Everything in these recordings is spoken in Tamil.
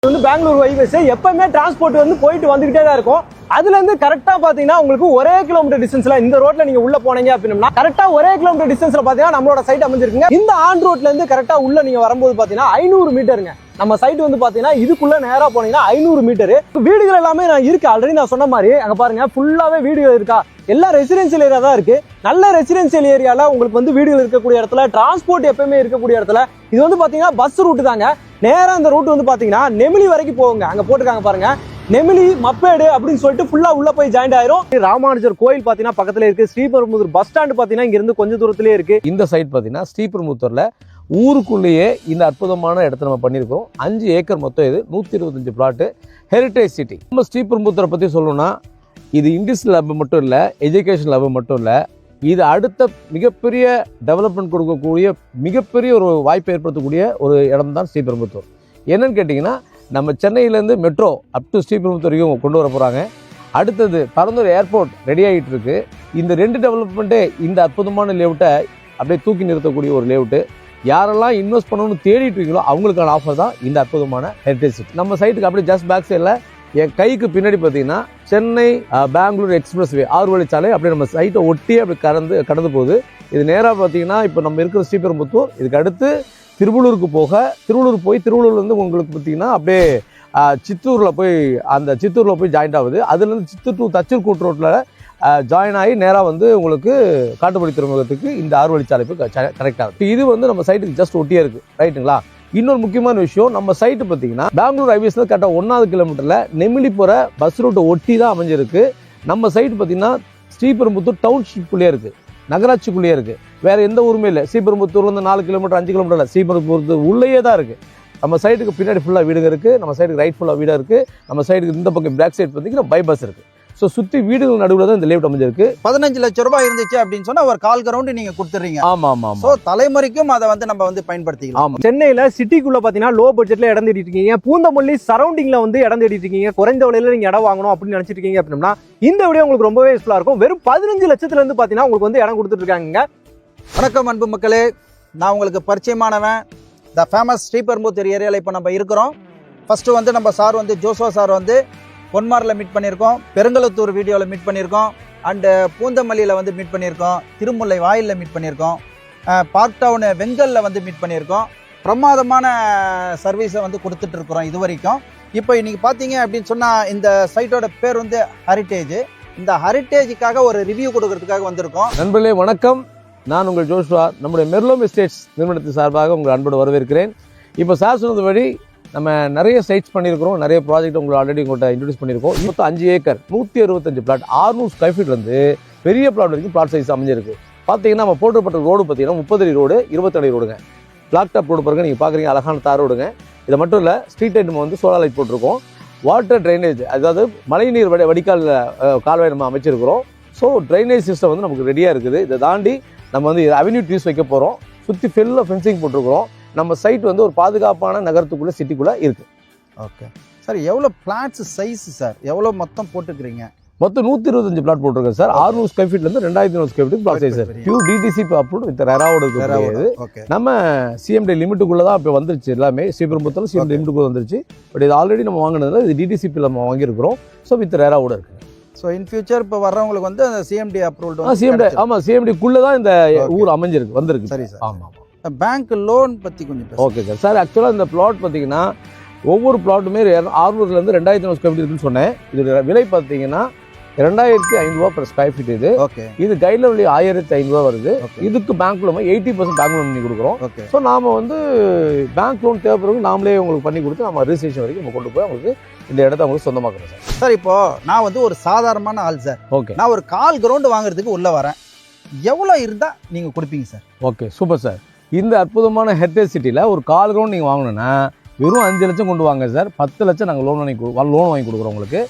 வந்து பெங்களூர் ஹைவேஸ் எப்பவுமே டிரான்ஸ்போர்ட் வந்து போயிட்டு வந்துகிட்டே தான் இருக்கும். அதுல இருந்து கரெக்டா பாத்தீங்கன்னா உங்களுக்கு ஒரே கிலோமீட்டர் டிஸ்டன்ஸ்ல இந்த ரோட்ல நீங்க உள்ள போனீங்க அப்படின்னா கரெக்டா ஒரே கிலோமீட்டர் டிஸ்டன்ஸ்ல பாத்தீங்கன்னா நம்மளோட சைட் அமைஞ்சிருக்குங்க. இந்த ஆன் ரோட்ல இருந்து கரெக்டா உள்ள நீங்க வரும்போது பாத்தீங்கன்னா 500 மீட்டருங்க. நம்ம சைட் வந்து பாத்தீங்கன்னா இதுக்குள்ள நேரா போனீங்கன்னா 500 மீட்டர். வீடுகள் எல்லாமே நான் இருக்கு ஆல்ரெடி நான் சொன்ன மாதிரி. அங்க பாருங்க ஃபுல்லாவே வீடுகள் இருக்கா, எல்லா ரெசிடென்சியல் ஏரியா தான் இருக்கு. நல்ல ரெசிடென்சியல் ஏரியால உங்களுக்கு வந்து வீடுகள் இருக்கக்கூடிய இடத்துல, டிரான்ஸ்போர்ட் எப்பவுமே இருக்கக்கூடிய இடத்துல இது வந்து பாத்தீங்கன்னா பஸ் ரூட் தாங்க. நேரா இந்த ரூட் வந்து பாத்தீங்கன்னா நெமிலி வரைக்கும் போகுங்க. அங்க போட்டுருக்காங்க பாருங்க, நெமிலி மப்பேடு அப்படின்னு சொல்லிட்டு ஃபுல்லா உள்ள போய் ஜாயிண்ட் ஆயிரும். ராமானுஜர் கோயில் பாத்தீங்கன்னா பக்கத்துல இருக்கு. ஸ்ரீபெரும்புதூர் பஸ் ஸ்டாண்ட் பாத்தீங்கன்னா இங்க இருந்து கொஞ்சம் தூரத்திலே இருக்கு. இந்த சைட் பாத்தீங்கன்னா ஸ்ரீபெரும்புதூர்ல ஊருக்குள்ளேயே இந்த அற்புதமான இடத்த நம்ம பண்ணியிருக்கோம். 5 ஏக்கர் மொத்தம், இது 125 பிளாட், ஹெரிட்டேஜ் சிட்டி. நம்ம ஸ்ரீபெரும்புதூரை பத்தி சொல்லணும்னா இது இண்டஸ்ட்ரியல் லப் மட்டும் இல்லை, எஜுகேஷன் லப் மட்டும் இல்லை, இது அடுத்த மிகப்பெரிய டெவலப்மெண்ட் கொடுக்கக்கூடிய மிகப்பெரிய ஒரு வாய்ப்பை ஏற்படுத்தக்கூடிய ஒரு இடம் தான் ஸ்ரீபெரும்புதூர். என்னன்னு கேட்டிங்கன்னா நம்ம சென்னையிலேருந்து மெட்ரோ அப் டு ஸ்ரீபெரும்புதூர் வரைக்கும் கொண்டு வர போகிறாங்க. அடுத்தது பரந்தூர் ஏர்போர்ட் ரெடி ஆகிட்டு இருக்கு. இந்த 2 டெவலப்மெண்ட்டே இந்த அற்புதமான லேஅவுட்டை அப்படியே தூக்கி நிறுத்தக்கூடிய ஒரு லேஅவுட்டு. யாரெல்லாம் இன்வெஸ்ட் பண்ணணும்னு தேடிட்டு இருக்கீங்களோ அவங்களுக்கான ஆஃபர் தான் இந்த அற்புதமான ஹெரிட்டேஜ் சிட்டி. நம்ம சைட்டுக்கு அப்படியே ஜஸ்ட் பேக் சைடில் என் கைக்கு பின்னாடி பார்த்தீங்கன்னா சென்னை பெங்களூர் எக்ஸ்பிரஸ் வே 6 வழிச்சாலை அப்படியே நம்ம சைட்டை ஒட்டி அப்படி கடந்து போகுது. இது நேராக பார்த்தீங்கன்னா இப்போ நம்ம இருக்கிற ஸ்ரீபெரும்புத்தூர், இதுக்கு அடுத்து திருவள்ளூருக்கு போக, திருவள்ளூர் போய் திருவள்ளூர்லேருந்து உங்களுக்கு பார்த்தீங்கன்னா அப்படியே சித்தூரில் போய் ஜாயிண்ட் ஆகுது. அதுலேருந்து சித்தூர் டு தச்சூர் கூட்டு ரோட்டில் ஜாயின் ஆகி நேராக வந்து உங்களுக்கு காட்டுப்படி துறைமுகத்துக்கு இந்த 6 வழிச்சாலை போய் கரெக்ட் ஆகுது. இது வந்து நம்ம சைட்டுக்கு ஜஸ்ட் ஒட்டியே இருக்குது, ரைட்டுங்களா? இன்னொரு முக்கியமான விஷயம், நம்ம சைட்டு பார்த்தீங்கன்னா பெங்களூர் ஹைவேஸ்ல கரெக்டாக 1வது கிலோமீட்டரில் நெமிலி போகிற பஸ் ரூட்டை ஒட்டி தான் அமைஞ்சிருக்கு. நம்ம சைட்டு பார்த்தீங்கன்னா ஸ்ரீபெரும்புத்தூர் டவுன்ஷிப்புக்குள்ளேயே இருக்குது, நகராட்சிக்குள்ளேயே இருக்குது. வேறு எந்த ஊருமே இல்லை. ஸ்ரீபெரும்புத்தூர்லேருந்து 4 கிலோமீட்டர் 5 கிலோமீட்டர் இல்லை, ஸ்ரீபெரும்புத்தூர் உள்ளேயே தான் இருக்குது. நம்ம சைட்டுக்கு பின்னாடி ஃபுல்லாக வீடுங்க இருக்குது, நம்ம சைடுக்கு ரைட் ஃபுல்லாக வீடாக இருக்குது, நம்ம சைடுக்கு இந்த பக்கம் பேக் சைடு பார்த்தீங்கன்னா பைபாஸ் இருக்குது. ஸோ சுற்றி வீடுகள் நடுவில் தான் இந்த லேஅவுட் அமைஞ்சிருக்கு. 15 லட்சம் ரூபாய் இருந்துச்சு அப்படின்னு சொன்னா ஒரு கால் கிரவுண்ட் நீங்க கொடுத்துறீங்க. ஆமா ஆமா. ஸோ தலைமுறைக்கும் அதை வந்து நம்ம வந்து பயன்படுத்திக்கலாம். ஆமா. சென்னையில சிட்டிக்குள்ள பாத்தீங்கன்னா லோ பட்ஜெட்ல இடம் தேடிட்டு இருக்கீங்க, பூந்தமல்லி சரௌண்டிங்ல வந்து இடம் தேடிட்டு இருக்கீங்க, குறைந்த விலையில நீங்க இடம் வாங்கணும் அப்படின்னு நினைச்சிட்டு இருக்கீங்க அப்படின்னா இந்த வீடியோ உங்களுக்கு ரொம்பவே யூஸ்ஃபுல்லா இருக்கும். வெறும் 15 லட்சத்துல இருந்து பாத்தீங்கன்னா உங்களுக்கு வந்து இடம் கொடுத்துட்டு இருக்காங்க. வணக்கம் அன்பு மக்களே, நான் உங்களுக்கு பரிச்சயமானவன். த ஃபேமஸ் ஸ்ரீபெரும்புத்தூர் ஏரியாவில் இப்போ நம்ம இருக்கிறோம். ஃபர்ஸ்ட் வந்து நம்ம சார் வந்து ஜோசுவா சார் வந்து பொன்மாரில் மீட் பண்ணியிருக்கோம், பெருங்கலத்தூர் வீடியோவில் மீட் பண்ணியிருக்கோம், அண்டு பூந்தமல்லியில் வந்து மீட் பண்ணியிருக்கோம், திருமுல்லை வாயிலில் மீட் பண்ணியிருக்கோம், பார்க் டவுன் வெங்கல்ல வந்து மீட் பண்ணியிருக்கோம். பிரமாதமான சர்வீஸை வந்து கொடுத்துட்டு இருக்கிறோம் இது வரைக்கும். இப்போ இன்னைக்கு பார்த்தீங்க அப்படின்னு சொன்னால் இந்த சைட்டோட பேர் வந்து ஹெரிட்டேஜ். இந்த ஹெரிட்டேஜுக்காக ஒரு ரிவ்யூ கொடுக்கறதுக்காக வந்திருக்கோம். நண்பர்களே வணக்கம், நான் உங்கள் ஜோஷுவா. நம்முடைய மெர்லோம் எஸ்டேட்ஸ் நிறுவனத்தின் சார்பாக உங்கள் அன்போடு வரவேற்கிறேன். இப்போ சார் சொன்னதுபடி நம்ம நிறைய சைட்ஸ் பண்ணியிருக்கிறோம், நிறைய ப்ராஜெக்ட் உங்களுக்கு ஆல்ரெடி உங்கள்கிட்ட இன்ட்ரடியூஸ் பண்ணியிருக்கோம். மொத்தம் 5 ஏக்கர் 165 பிளாட், 600 ஸ்கொயர் ஃபீட்லேருந்து பெரிய பிளாட் வரைக்கும் பிளாட் சைஸ் அமைஞ்சிருக்கு. பார்த்தீங்கன்னா நம்ம போட்டுப்பட்ட ரோடு பார்த்தீங்கன்னா 30 அடி ரோடு, 20 அடி ரோடுங்க. பிளாக் டாப் ரோடு பாருங்க, நீங்கள் பார்க்குறீங்க, அழகான தார் ரோடுங்க. இதை மட்டும் இல்லை, ஸ்ட்ரீட் லைட் நம்ம வந்து சோலார் லைட் போட்டிருக்கோம். வாட்டர் ட்ரைனேஜ், அதாவது மழைநீர் வடிகால் கால்வாய் நம்ம அமைச்சிருக்கிறோம். ஸோ ட்ரைனேஜ் சிஸ்டம் வந்து நமக்கு ரெடியாக இருக்குது. இதை தாண்டி நம்ம வந்து அவென்யூ ட்ரீஸ் வைக்க போகிறோம். சுற்றி ஃபுல்லாக ஃபென்சிங் போட்டிருக்கிறோம். நம்ம சைட் வந்து ஒரு பாதுகாப்பான நகரத்துக்குள்ளே சிட்டிக்குள்ளே இருக்குது. ஓகே சார், எவ்வளோ பிளாட்ஸ் சைஸ் சார், எவ்வளோ மொத்தம் போட்டுக்கிறீங்க? மொத்தம் 125 பிளாட் போட்டிருக்கேன் சார். 600 ஸ்கொயர் ஃபீட்லேருந்து 2200 square feet plot size sir. Pure DTC approved with ரெராவோட இருக்குது. நம்ம சிஎம்டி லிமிட்டுக்குள்ளே தான் இப்போ வந்துருச்சு எல்லாமே. ஸ்ரீபெரும்புத்தூர் சிஎம்டி லிமிட்டுக்குள்ளே வந்துருச்சு. பட் இது ஆல்ரெடி நம்ம வாங்கினதுல இது டிடிசிபியில் நம்ம வாங்கியிருக்கிறோம். ஸோ வித் ரெராவோட இருக்குது. ஸோ இன் ஃபியூச்சர் இப்போ வர்றவங்களுக்கு வந்து அந்த சிஎம்டி அப்ரூவ்டு சிஎம்டி, ஆமாம், சிஎம்டிக்குள்ளே தான் இந்த ஊர் அமைஞ்சிருக்கு, வந்திருக்கு. சரி சார். ஆமாம். பேங்க் லோன் பற்றி கொஞ்சம் ஓகே சார். சார் ஆக்சுவலாக இந்த பிளாட் பார்த்தீங்கன்னா ஒவ்வொரு பிளாட்டுமே 600லேருந்து 2200 ஸ்கொயர் ஃபீட் இருக்குன்னு சொன்னேன். இதோட விலை பார்த்தீங்கன்னா 2500 ரூபா per ஸ்கொயர் ஃபீட். இது இது கையில் வழி 1500 வருது. இதுக்கு பேங்க் லோன் 80% பேங்க் லோன் பண்ணி கொடுக்குறோம். ஸோ நாம வந்து பேங்க் லோன் தேவைப்படுறது நாமளே உங்களுக்கு பண்ணி கொடுத்து நம்ம ரிஜிஸ்ட்ரேஷன் வரைக்கும் நம்ம கொண்டு போய் அவங்களுக்கு இந்த இடத்த அவங்களுக்கு சொந்தமாக்குறோம் சார். சார் இப்போ நான் வந்து ஒரு சாதாரணமான ஆள் சார். ஓகே, நான் ஒரு கால் கிரவுண்டு வாங்குறதுக்கு உள்ள வரேன், எவ்வளோ இருந்தால் நீங்கள் கொடுப்பீங்க சார்? Okay, super sir. இந்த அற்புதமான ஹெரிட்டேஜ் சிட்டியில் ஒரு கால் கிரவுண்ட் நீங்கள் வாங்கணுன்னா வெறும் 5 லட்சம் கொண்டு வாங்க சார். 10 லட்சம் நாங்கள் லோன் வாங்கி கொடுக்குறோம் உங்களுக்கு.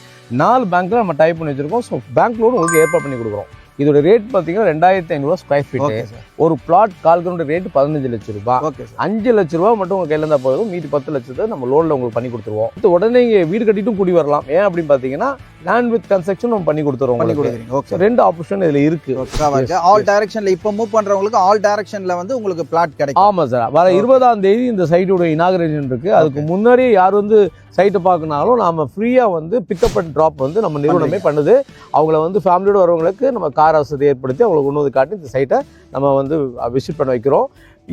4 பேங்க்கில் நம்ம டைப் பண்ணி வச்சுருக்கோம். ஸோ பேங்க் லோன் உங்களுக்கு ஏற்பாடு பண்ணி கொடுக்குறோம். இதோட ரேட் பார்த்தீங்கன்னா 2500 ஸ்கொயர் ஃபீட். ஒரு பிளாட் கால் கிரவுண்ட் ரேட் 15 லட்சம் ரூபாய். 5 லட்ச ரூபா மட்டும் உங்கள் கையில் இருந்தால் போதும். மீதி 10 லட்சத்தை நம்ம லோனில் உங்களுக்கு பண்ணி கொடுத்துருவோம். உடனே இங்கே வீடு கட்டிட்டும் குடி வரலாம். ஏன் அப்படின்னு பார்த்தீங்கன்னா லேண்ட் வித் கன்ஸ்ட்ரக்ஷன் நம்ம பண்ணி கொடுத்துருவோம். 2 ஆப்ஷன் இதில் இருக்கு. ஆல் டைரக்ஷன்ல இப்போ மூவ் பண்றவங்களுக்கு ஆல் டைரக்ஷன்ல வந்து உங்களுக்கு பிளாட் கிடைக்கும். ஆமாம் சார். வர 20ஆம் தேதி இந்த சைட்டோட இனாகரேஷன் இருக்கு. அதுக்கு முன்னாடியே யார் வந்து சைட்டை பார்க்கனாலும் நாம ஃப்ரீயாக வந்து பிக்கப் அண்ட் ட்ராப் வந்து நம்ம நிறுவனமே பண்ணுது. அவங்கள வந்து ஃபேமிலியோடு வரவங்களுக்கு நம்ம கார் வசதி ஏற்படுத்தி அவங்களுக்கு கொண்டு வந்து காட்டி இந்த சைட்டை நம்ம வந்து விசிட் பண்ண வைக்கிறோம்.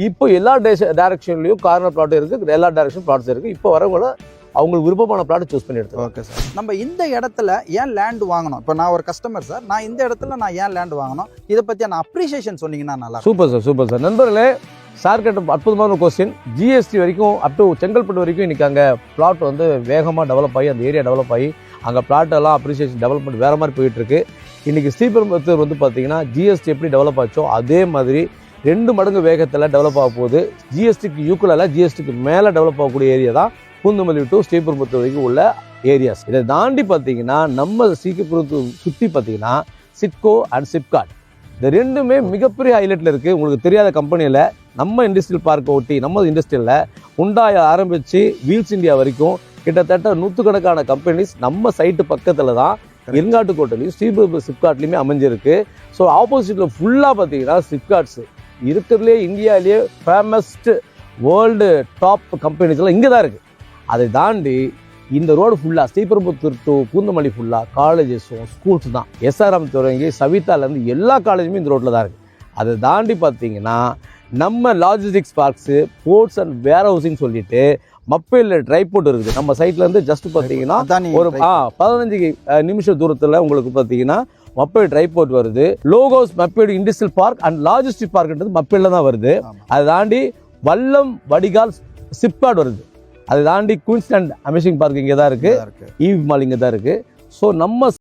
இப்போ எல்லா டைரக்ஷன்லையும் கார்னர் பிளாட்டும் இருக்குது, எல்லா டைரக்ஷன் பிளாட்ஸும் இருக்குது. இப்போ வரவங்கள அவங்களுக்கு விருப்பமான பிளாட் சூஸ் பண்ணி எடுத்துக்கலாம். Okay sir. நம்ம இந்த இடத்துல ஏன் லேண்ட் வாங்கணும்? இப்போ நான் ஒரு கஸ்டமர் சார், நான் இந்த இடத்துல நான் ஏன் லேண்ட் வாங்கணும், இதை பற்றியான அப்ரிஷியேஷன் சொன்னீங்கன்னா நல்லா இருக்கும். Super sir, super sir. நண்பர்களே, சார் கேட்ட அற்புதமான கொஸ்டின். ஜிஎஸ்டி வரைக்கும் அப் டு செங்கல்பட்டு வரைக்கும் இன்றைக்கி அங்கே பிளாட் வந்து வேகமாக டெவலப் ஆகி அந்த ஏரியா டெவலப் ஆகி அங்கே பிளாட்டெல்லாம் அப்ரிசியேஷன் டெவலப்மெண்ட் வேறு மாதிரி போயிட்டுருக்கு. இன்றைக்கி ஸ்ரீபெரும்புத்தூர் வந்து பார்த்திங்கன்னா ஜிஎஸ்டி எப்படி டெவலப் ஆச்சோ அதே மாதிரி 2 மடங்கு வேகத்தில் டெவலப் ஆக போகுது. ஜிஎஸ்டிக்கு ஈக்குவலாக ஜிஎஸ்டிக்கு மேலே டெவலப் ஆகக்கூடிய ஏரியா தான் பூந்தமல்லி டு ஸ்ரீபெரும்புத்தூர் வரைக்கும் உள்ள ஏரியாஸ். இதை தாண்டி பார்த்தீங்கன்னா நம்ம ஸ்ரீபெரும்புத்தூர் சுற்றி பார்த்தீங்கன்னா சிட்கோ அண்ட் சிப்காட் இந்த 2மே மிகப்பெரிய ஹைலைட்டில் இருக்குது. உங்களுக்கு தெரியாத கம்பெனியில் நம்ம இண்டஸ்ட்ரியல் பார்க்கை ஒட்டி நம்ம இண்டஸ்ட்ரியலில் உண்டாய ஆரம்பித்து வீல்ஸ் இந்தியா வரைக்கும் கிட்டத்தட்ட 100கணக்கான கம்பெனிஸ் நம்ம சைட்டு பக்கத்தில் தான் இருங்காட்டுக்கோட்டையிலையும் ஸ்ரீபெரும்புத்தூர் சிப்காட்லேயுமே அமைஞ்சிருக்கு. ஸோ ஆப்போசிட்டில் ஃபுல்லாக பார்த்தீங்கன்னா சிப்காட்ஸ் இருக்கிறதுலே இந்தியாவிலேயே ஃபேமஸ்ட் வேர்ல்டு டாப் கம்பெனிஸ்லாம் இங்கே தான் இருக்குது. அதை தாண்டி இந்த ரோடு ஃபுல்லாக ஸ்ரீபெரும்புத்தூர் டு பூந்தமல்லி ஃபுல்லாக காலேஜஸும் ஸ்கூல்ஸ் தான். எஸ்ஆர்எம் தொடங்கி சவிதாலேருந்து எல்லா காலேஜுமே இந்த ரோட்டில் தான் இருக்குது. அதை தாண்டி பார்த்தீங்கன்னா நம்ம logistics parks, ports and warehousing சொல்லிட்டு மப்பேலில் ட்ரைபோர்ட் இருக்குது. நம்ம சைட்லேருந்து ஜஸ்ட் பார்த்தீங்கன்னா ஒரு 15 நிமிஷம் தூரத்தில் உங்களுக்கு பார்த்தீங்கன்னா மப்பேடு ட்ரைபோர்ட் வருது. லோகோஸ் Mappedu industrial park and logistic பார்க்ன்றது மப்பேடில் தான் வருது. அதை தாண்டி வல்லம் வடிகால் சிப்காட் வருது. அதை தாண்டி குயின்ஸ்லாண்ட் அமேசிங் பார்க் இங்கே தான் இருக்குது, ஈவ் மால் இங்கே தான் இருக்குது. ஸோ நம்ம